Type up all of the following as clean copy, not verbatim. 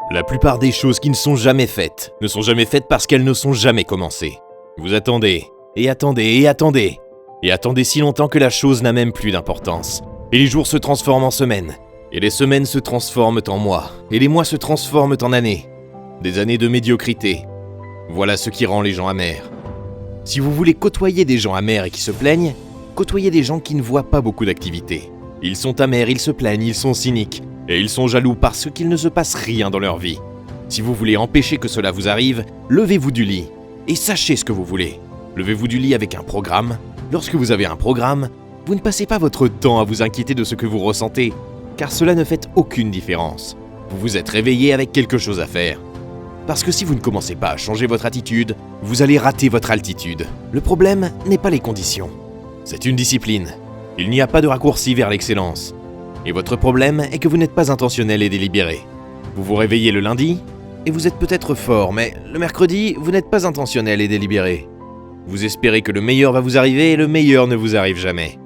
La plupart des choses qui ne sont jamais faites ne sont jamais faites parce qu'elles ne sont jamais commencées. Vous attendez, et attendez, et attendez, et attendez si longtemps que la chose n'a même plus d'importance. Et les jours se transforment en semaines, et les semaines se transforment en mois, et les mois se transforment en années. Des années de médiocrité. Voilà ce qui rend les gens amers. Si vous voulez côtoyer des gens amers et qui se plaignent, côtoyez des gens qui ne voient pas beaucoup d'activité. Ils sont amers, ils se plaignent, ils sont cyniques, et ils sont jaloux parce qu'il ne se passe rien dans leur vie. Si vous voulez empêcher que cela vous arrive, levez-vous du lit, et sachez ce que vous voulez. Levez-vous du lit avec un programme. Lorsque vous avez un programme, vous ne passez pas votre temps à vous inquiéter de ce que vous ressentez, car cela ne fait aucune différence. Vous vous êtes réveillé avec quelque chose à faire. Parce que si vous ne commencez pas à changer votre attitude, vous allez rater votre altitude. Le problème n'est pas les conditions. C'est une discipline. Il n'y a pas de raccourci vers l'excellence. Et votre problème est que vous n'êtes pas intentionnel et délibéré. Vous vous réveillez le lundi, et vous êtes peut-être fort, mais le mercredi, vous n'êtes pas intentionnel et délibéré. Vous espérez que le meilleur va vous arriver et le meilleur ne vous arrive jamais.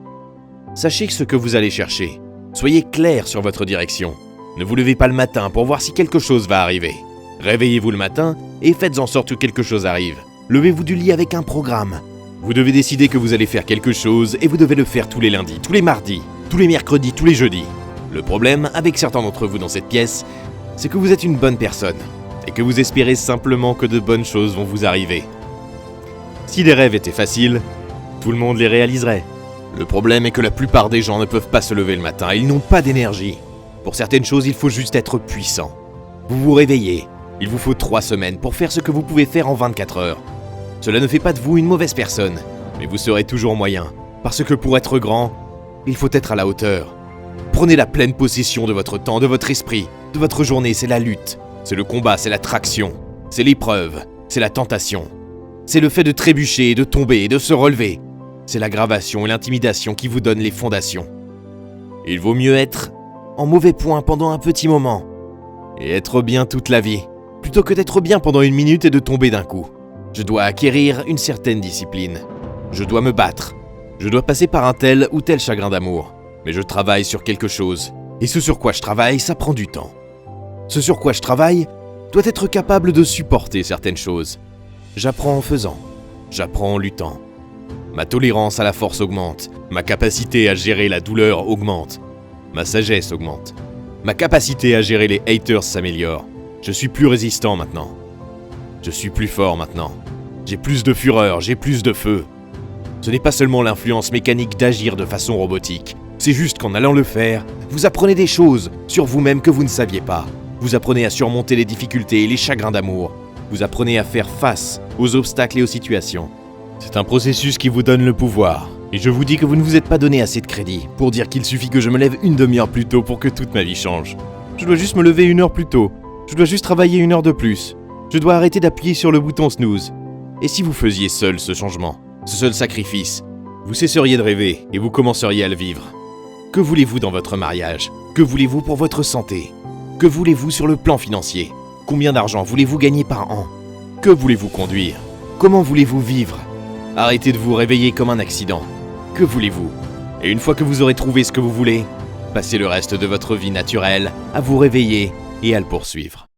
Sachez ce que vous allez chercher. Soyez clair sur votre direction. Ne vous levez pas le matin pour voir si quelque chose va arriver. Réveillez-vous le matin et faites en sorte que quelque chose arrive. Levez-vous du lit avec un programme. Vous devez décider que vous allez faire quelque chose et vous devez le faire tous les lundis, tous les mardis, tous les mercredis, tous les jeudis. Le problème avec certains d'entre vous dans cette pièce, c'est que vous êtes une bonne personne et que vous espérez simplement que de bonnes choses vont vous arriver. Si les rêves étaient faciles, tout le monde les réaliserait. Le problème est que la plupart des gens ne peuvent pas se lever le matin, ils n'ont pas d'énergie. Pour certaines choses, il faut juste être puissant. Vous vous réveillez, il vous faut 3 semaines pour faire ce que vous pouvez faire en 24 heures. Cela ne fait pas de vous une mauvaise personne, mais vous serez toujours moyen, parce que pour être grand, il faut être à la hauteur. Prenez la pleine possession de votre temps, de votre esprit, de votre journée, c'est la lutte, c'est le combat, c'est la traction, c'est l'épreuve, c'est la tentation. C'est le fait de trébucher, de tomber et de se relever. C'est l'aggravation et l'intimidation qui vous donnent les fondations. Il vaut mieux être en mauvais point pendant un petit moment et être bien toute la vie, plutôt que d'être bien pendant 1 minute et de tomber d'un coup. Je dois acquérir une certaine discipline. Je dois me battre. Je dois passer par un tel ou tel chagrin d'amour. Mais je travaille sur quelque chose. Et ce sur quoi je travaille, ça prend du temps. Ce sur quoi je travaille doit être capable de supporter certaines choses. J'apprends en faisant. J'apprends en luttant. Ma tolérance à la force augmente. Ma capacité à gérer la douleur augmente. Ma sagesse augmente. Ma capacité à gérer les haters s'améliore. Je suis plus résistant maintenant. Je suis plus fort maintenant. J'ai plus de fureur, j'ai plus de feu. Ce n'est pas seulement l'influence mécanique d'agir de façon robotique. C'est juste qu'en allant le faire, vous apprenez des choses sur vous-même que vous ne saviez pas. Vous apprenez à surmonter les difficultés et les chagrins d'amour. Vous apprenez à faire face aux obstacles et aux situations. C'est un processus qui vous donne le pouvoir. Et je vous dis que vous ne vous êtes pas donné assez de crédit pour dire qu'il suffit que je me lève 1 demi-heure plus tôt pour que toute ma vie change. Je dois juste me lever 1 heure plus tôt. Je dois juste travailler 1 heure de plus. Je dois arrêter d'appuyer sur le bouton snooze. Et si vous faisiez seul ce changement, ce seul sacrifice, vous cesseriez de rêver et vous commenceriez à le vivre. Que voulez-vous dans votre mariage? Que voulez-vous pour votre santé? Que voulez-vous sur le plan financier? Combien d'argent voulez-vous gagner par an? Que voulez-vous conduire? Comment voulez-vous vivre? Arrêtez de vous réveiller comme un accident. Que voulez-vous? Et une fois que vous aurez trouvé ce que vous voulez, passez le reste de votre vie naturelle à vous réveiller et à le poursuivre.